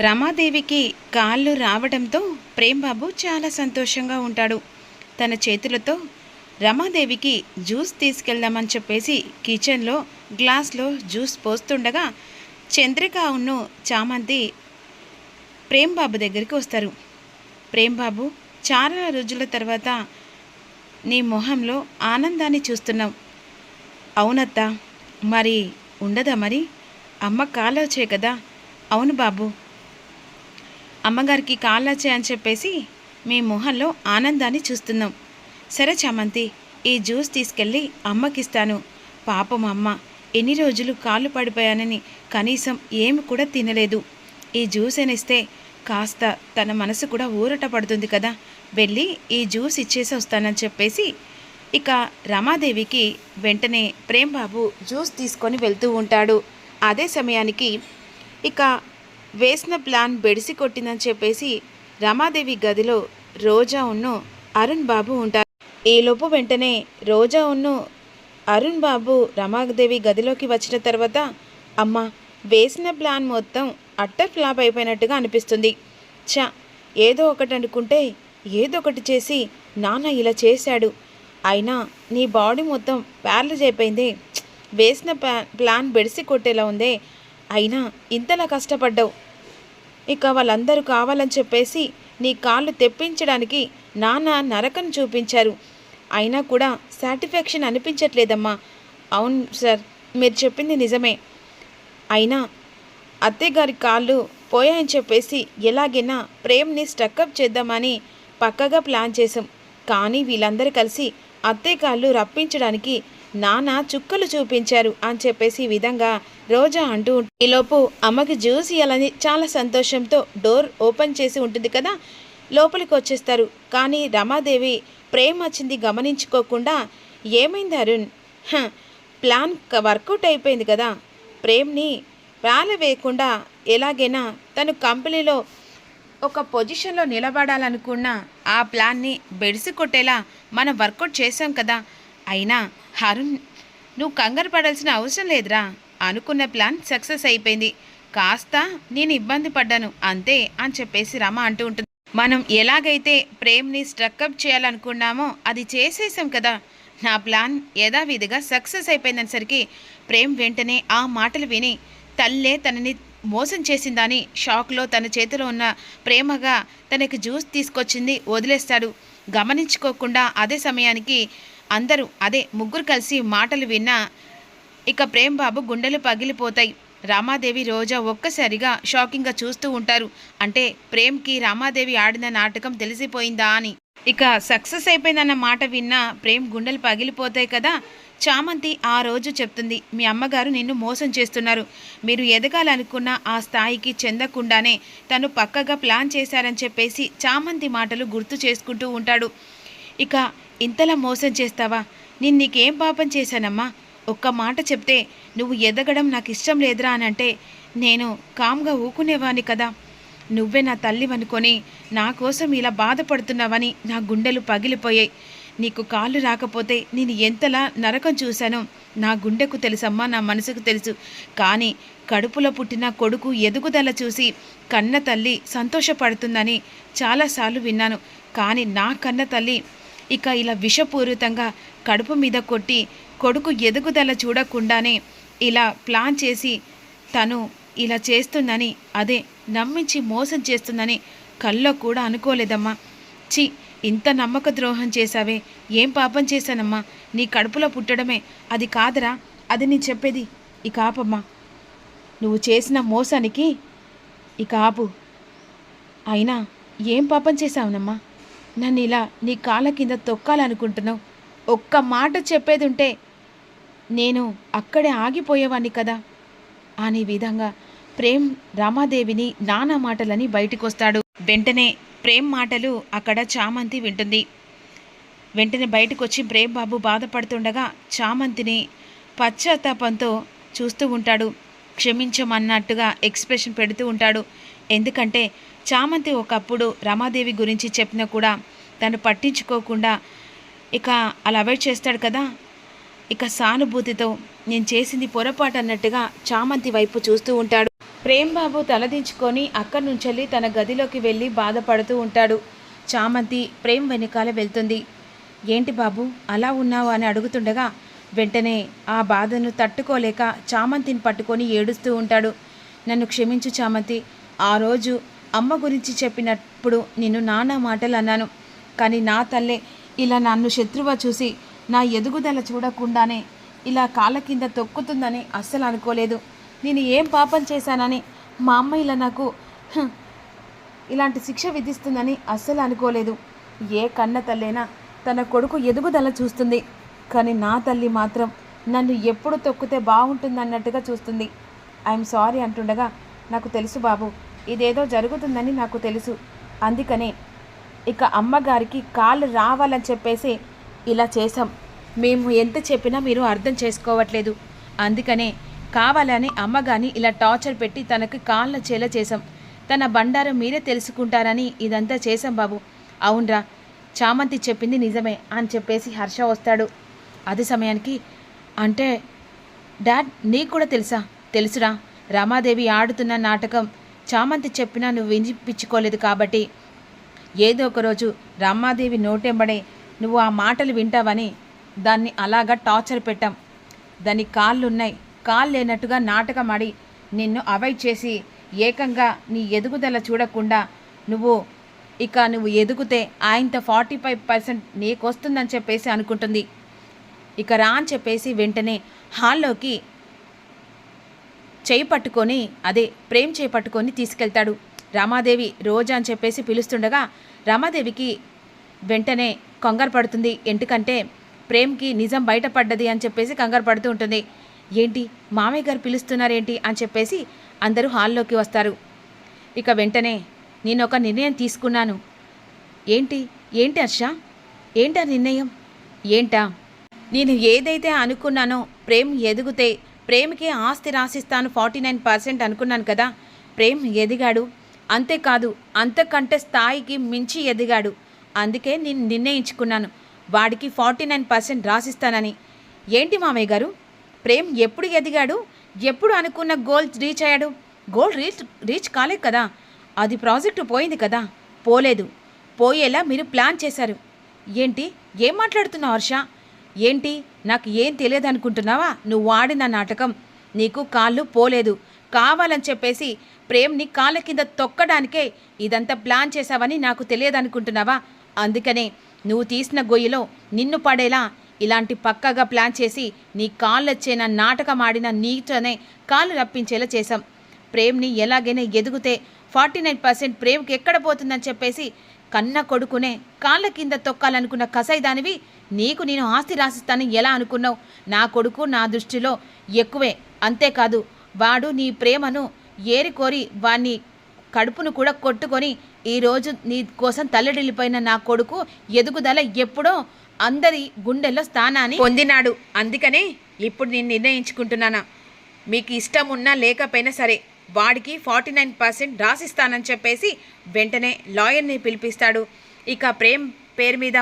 రమాదేవికి కాళ్ళు రావడంతో ప్రేమ్బాబు చాలా సంతోషంగా ఉంటాడు. తన చేతులతో రమాదేవికి జ్యూస్ తీసుకెళ్దామని చెప్పేసి కిచెన్లో గ్లాస్లో జ్యూస్ పోస్తుండగా చంద్రిక ఉన్ను చామంతి ప్రేమ్బాబు దగ్గరికి వస్తారు. ప్రేమ్బాబు, చాలా రోజుల తర్వాత నీ మొహంలో ఆనందాన్ని చూస్తున్నాం. అవునత్తా, మరి ఉండదా? మరి అమ్మ కాలొచ్చే కదా. అవును బాబు, అమ్మగారికి కాళ్ళొచ్చే అని చెప్పేసి మీ మొహంలో ఆనందాన్ని చూస్తున్నాం. సరే చామంతి, ఈ జ్యూస్ తీసుకెళ్ళి అమ్మకిస్తాను. పాపం అమ్మ ఎన్ని రోజులు కాళ్ళు పడిపోయానని కనీసం ఏమి కూడా తినలేదు. ఈ జ్యూస్ అనిస్తే కాస్త తన మనసు కూడా ఊరట పడుతుంది కదా. వెళ్ళి ఈ జ్యూస్ ఇచ్చేసి వస్తానని చెప్పేసి ఇక రమాదేవికి వెంటనే ప్రేమ్బాబు జ్యూస్ తీసుకొని వెళ్తూ ఉంటాడు. అదే సమయానికి ఇక వేసిన ప్లాన్ బెడిసి కొట్టిందని చెప్పేసి రమాదేవి గదిలో రోజా ఉన్ను అరుణ్ బాబు ఉంటారు. ఈలోపు వెంటనే రోజా ఉన్ను అరుణ్ బాబు రమాదేవి గదిలోకి వచ్చిన తర్వాత, అమ్మ, వేసిన ప్లాన్ మొత్తం అట్టర్ ఫ్లాప్ అయిపోయినట్టుగా అనిపిస్తుంది. ఏదో ఒకటి అనుకుంటే ఏదో ఒకటి చేసి నాన్న ఇలా చేశాడు. అయినా నీ బాడీ మొత్తం ప్యారలైజ్ అయిపోయింది. వేసిన ప్లాన్ బెడిసి కొట్టేలా ఉందే. అయినా ఇంతలా కష్టపడ్డావు. ఇక వాళ్ళందరూ కావాలని చెప్పేసి నీ కాళ్ళు తెప్పించడానికి నాన్న నరకం చూపించారు. అయినా కూడా సాటిస్ఫాక్షన్ అనిపించట్లేదమ్మా. అవును సార్, మీరు చెప్పింది నిజమే. అయినా అత్తయ్యగారి కాళ్ళు పోయాయని చెప్పేసి ఎలాగైనా ప్రేమ్ని స్టక్అప్ చేద్దామని పక్కగా ప్లాన్ చేశాం. కానీ వీళ్ళందరూ కలిసి అత్తయ్య కాళ్ళు రప్పించడానికి నాన్న చుక్కలు చూపించారు అని చెప్పేసి ఈ విధంగా రోజా అంటూ ఈలోపు అమ్మకి జ్యూస్ ఇవ్వాలని చాలా సంతోషంతో డోర్ ఓపెన్ చేసి ఉంటుంది కదా, లోపలికి వచ్చేస్తారు. కానీ రమాదేవి ప్రేమ్ వచ్చింది గమనించుకోకుండా, ఏమైంది అరుణ్, ప్లాన్ వర్కౌట్ అయిపోయింది కదా. ప్రేమ్ని వేల వేయకుండా ఎలాగైనా తను కంపెనీలో ఒక పొజిషన్లో నిలబడాలనుకున్న ఆ ప్లాన్ని బెడిసి కొట్టేలా మనం వర్కౌట్ చేసాం కదా. అయినా అరుణ్, నువ్వు కంగారు పడాల్సిన అవసరం లేదురా. అనుకున్న ప్లాన్ సక్సెస్ అయిపోయింది. కాస్త నేను ఇబ్బంది పడ్డాను అంతే అని చెప్పేసి రమ అంటూ ఉంటుంది. మనం ఎలాగైతే ప్రేమ్ని స్ట్రక్అప్ చేయాలనుకున్నామో అది చేసేసాం కదా. నా ప్లాన్ యథావిధిగా సక్సెస్ అయిపోయిందనేసరికి ప్రేమ్ వెంటనే ఆ మాటలు విని తల్లే తనని మోసం చేసిందని షాక్లో తన చేతిలో ఉన్న ప్రేమగా తనకి జ్యూస్ తీసుకొచ్చింది వదిలేస్తాడు. గమనించుకోకుండా అదే సమయానికి అందరూ ముగ్గురు కలిసి మాటలు విన్నా ఇక ప్రేమ్బాబు గుండెలు పగిలిపోతాయి. రామాదేవి రోజా ఒక్కసారిగా షాకింగ్గా చూస్తూ ఉంటారు. అంటే ప్రేమ్కి రామాదేవి ఆడిన నాటకం తెలిసిపోయిందా అని. ఇక సక్సెస్ అయిపోయిందన్న మాట విన్నా ప్రేమ్ గుండెలు పగిలిపోతాయి కదా. చామంతి ఆ రోజు చెప్తుంది, మీ అమ్మగారు నిన్ను మోసం చేస్తున్నారు. మీరు ఎదగాలనుకున్న ఆ స్థాయికి చెందకుండానే తను పక్కగా ప్లాన్ చేశారని చెప్పేసి చామంతి మాటలు గుర్తు చేసుకుంటూ ఉంటాడు. ఇక ఇంతలా మోసం చేస్తావా? నీకేం పాపం చేశానమ్మా? ఒక్క మాట చెప్తే నువ్వు ఎదగడం నాకు ఇష్టం లేదురా అని అంటే నేను కామ్గా ఊకునేవాని కదా. నువ్వే నా తల్లివనుకొని నా కోసం ఇలా బాధపడుతున్నావని నా గుండెలు పగిలిపోయాయి. నీకు కాళ్ళు రాకపోతే నేను ఎంతలా నరకం చూశానో నా గుండెకు తెలుసమ్మా, నా మనసుకు తెలుసు. కానీ కడుపులో పుట్టిన కొడుకు ఎదుగుదల చూసి కన్న తల్లి సంతోషపడుతుందని చాలాసార్లు విన్నాను. కానీ నా కన్న తల్లి ఇక ఇలా విషపూరితంగా కడుపు మీద కొట్టి కొడుకు ఎదుగుదల చూడకుండానే ఇలా ప్లాన్ చేసి తను ఇలా చేస్తుందని, నమ్మించి మోసం చేస్తుందని కల్లో కూడా అనుకోలేదమ్మా. ఇంత నమ్మక ద్రోహం చేశావే, ఏం పాపం చేశానమ్మా? నీ కడుపులో పుట్టడమే అది కాదురా, అది నీ చెప్పేది. ఇక ఆపమ్మా, నువ్వు చేసిన మోసానికి ఇక ఆపు. అయినా ఏం పాపం చేశావునమ్మా? నన్ను ఇలా నీ కాళ్ళ కింద తొక్కాలనుకుంటున్నావు. ఒక్క మాట చెప్పేది ఉంటే నేను అక్కడే ఆగిపోయేవాణ్ణి కదా అనే విధంగా ప్రేమ్ రామాదేవిని నానా మాటలని బయటకొస్తాడు. వెంటనే ప్రేమ్ మాటలు అక్కడ చామంతి వింటుంది. వెంటనే బయటకు వచ్చి ప్రేమ్ బాబు బాధపడుతుండగా చామంతిని పశ్చాత్తాపంతో చూస్తూ ఉంటాడు. క్షమించమన్నట్టుగా ఎక్స్ప్రెషన్ పెడుతూ ఉంటాడు. ఎందుకంటే చామంతి ఒకప్పుడు రమాదేవి గురించి చెప్పినా కూడా తను పట్టించుకోకుండా ఇక అలా అవాయిడ్ చేస్తాడు కదా. ఇక సానుభూతితో నేను చేసింది పొరపాటు అన్నట్టుగా చామంతి వైపు చూస్తూ ఉంటాడు. ప్రేమ్ బాబు తలదించుకొని అక్కడి నుంచెల్లి తన గదిలోకి వెళ్ళి బాధపడుతూ ఉంటాడు. చామంతి ప్రేమ్ వెనకాల వెళ్తుంది. ఏంటి బాబు అలా ఉన్నావు అని అడుగుతుండగా వెంటనే ఆ బాధను తట్టుకోలేక చామంతిని పట్టుకొని ఏడుస్తూ ఉంటాడు. నన్ను క్షమించు చామంతి, ఆ రోజు అమ్మ గురించి చెప్పినప్పుడు నిన్ను నానా మాటలు అన్నాను. కానీ నా తల్లే ఇలా నన్ను శత్రువుగా చూసి నా ఎదుగుదల చూడకుండానే ఇలా కాళ్ళ కింద తొక్కుతుందని అస్సలు అనుకోలేదు. నేను ఏం పాపం చేశానని మా అమ్మ ఇలా నాకు ఇలాంటి శిక్ష విధిస్తుందని అస్సలు అనుకోలేదు. ఏ కన్న తల్లైనా తన కొడుకు ఎదుగుదల చూస్తుంది, కానీ నా తల్లి మాత్రం నన్ను ఎప్పుడు తొక్కితే బాగుంటుందన్నట్టుగా చూస్తుంది. ఐఎమ్ సారీ అంటుండగా, నాకు తెలుసు బాబు, ఇదేదో జరుగుతుందని నాకు తెలుసు. అందుకనే ఇక అమ్మగారికి కాళ్ళు రావాలని చెప్పేసి ఇలా చేశాం. మేము ఎంత చెప్పినా మీరు అర్థం చేసుకోవట్లేదు. అందుకనే కావాలని అమ్మగారిని ఇలా టార్చర్ పెట్టి తనకి కాళ్ళ చేల చేశాం. తన బండారం మీరే తెలుసుకుంటారని ఇదంతా చేశాం బాబు. అవునరా, చామంతి చెప్పింది నిజమే అని చెప్పేసి హర్ష వస్తాడు. అదే సమయానికి, అంటే డాడ్ నీకు కూడా తెలుసా? తెలుసురా, రమాదేవి ఆడుతున్న నాటకం చామంతి చెప్పినా నువ్వు వినిపించుకోలేదు కాబట్టి ఏదో ఒకరోజు రమాదేవి నోటెంబడే నువ్వు ఆ మాటలు వింటావని దాన్ని అలాగా టార్చర్ పెట్టాం. దాని కాళ్ళున్నాయి, కాళ్ళు లేనట్టుగా నాటకం ఆడి నిన్ను అవాయిడ్ చేసి ఏకంగా నీ ఎదుగుదల చూడకుండా నువ్వు ఎదుగుతే ఆయనతో 45% నీకు వస్తుందని చెప్పేసి అనుకుంటుంది. ఇక రా అని చెప్పేసి వెంటనే హాల్లోకి చేయి పట్టుకొని, అదే ప్రేమ్ చేయి పట్టుకొని తీసుకెళ్తాడు. రమాదేవి రోజా అని చెప్పేసి పిలుస్తుండగా రమాదేవికి వెంటనే కంగారు పడుతుంది. ఎందుకంటే ప్రేమ్కి నిజం బయటపడ్డది అని చెప్పేసి కంగారు పడుతూ ఉంటుంది. ఏంటి మామయ్య గారు పిలుస్తున్నారేంటి అని చెప్పేసి అందరూ హాల్లోకి వస్తారు. ఇక వెంటనే నేను ఒక నిర్ణయం తీసుకున్నాను. ఏంటి ఏంటి హర్ష, ఏంటా నిర్ణయం? ఏంటా? నేను ఏదైతే అనుకున్నానో ప్రేమ్ ఎదిగితే ప్రేమ్కి ఆస్తి రాసిస్తాను 49% అనుకున్నాను కదా. ప్రేమ్ ఎదిగాడు, అంతేకాదు అంతకంటే స్థాయికి మించి ఎదిగాడు. అందుకే నేను నిర్ణయించుకున్నాను వాడికి 49% రాసిస్తానని. ఏంటి మామయ్య గారు, ప్రేమ్ ఎప్పుడు ఎదిగాడు? ఎప్పుడు అనుకున్న గోల్ రీచ్ అయ్యాడు? గోల్ రీచ్ కాలేదు కదా. అది ప్రాజెక్టు పోయింది కదా. పోలేదు, పోయేలా మీరు ప్లాన్ చేశారు. ఏంటి ఏం మాట్లాడుతున్నావు హర్ష? ఏంటి నాకు ఏం తెలియదు అనుకుంటున్నావా? నువ్వు ఆడిన నాటకం నీకు కాళ్ళు పోలేదు. కావాలని చెప్పేసి ప్రేమ్ని కాళ్ళ కింద తొక్కడానికే ఇదంతా ప్లాన్ చేశావని నాకు తెలియదు అనుకుంటున్నావా? అందుకనే నువ్వు తీసిన గొయ్యిలో నిన్ను పడేలా ఇలాంటి పక్కగా ప్లాన్ చేసి నీ కాళ్ళొచ్చేన నాటకం ఆడిన నీతోనే కాళ్ళు రప్పించేలా చేశాం. ప్రేమ్ని ఎలాగైనా ఎదిగితే 49% ప్రేమ్కి ఎక్కడ పోతుందని చెప్పేసి కన్న కొడుకునే కాళ్ళ కింద తొక్కాలనుకున్న కసైదానివి నీకు నేను ఆస్తి రాసిస్తానని ఎలా అనుకున్నావు? నా కొడుకు నా దృష్టిలో ఎక్కువే. అంతేకాదు వాడు నీ ప్రేమను ఏరికోరి వాణ్ణి కడుపును కూడా కొట్టుకొని ఈరోజు నీ కోసం తల్లడిల్లిపోయిన నా కొడుకు ఎదుగుదల ఎప్పుడో అందరి గుండెల్లో స్థానాన్ని పొందినాడు. అందుకనే ఇప్పుడు నేను నిర్ణయించుకుంటున్నానా, మీకు ఇష్టం ఉన్నా లేకపోయినా సరే వాడికి 49% రాసిస్తానని చెప్పేసి వెంటనే లాయర్ని పిలిపిస్తాడు. ఇక ప్రేమ్ పేరు మీద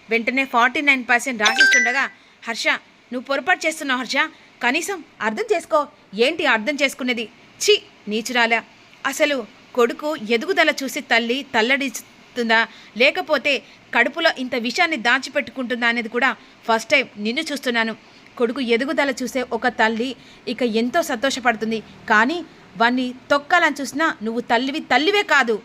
వెంటనే 49% రాసిస్తుండగా, హర్ష నువ్వు పొరపాటు చేస్తున్నావు హర్ష, కనీసం అర్థం చేసుకో. ఏంటి అర్థం చేసుకునేది? ఛీ నీచురాలా, అసలు కొడుకు ఎదుగుదల చూసి తల్లి తల్లడిస్తుందా లేకపోతే కడుపులో ఇంత విషయాన్ని దాచిపెట్టుకుంటుందా అనేది కూడా ఫస్ట్ టైం నిన్ను చూస్తున్నాను. కొడుకు ఎదుగుదల చూసే ఒక తల్లి ఇక ఎంతో సంతోషపడుతుంది. కానీ వాణ్ణి తొక్కాలని చూసినా నువ్వు తల్లివే కాదు.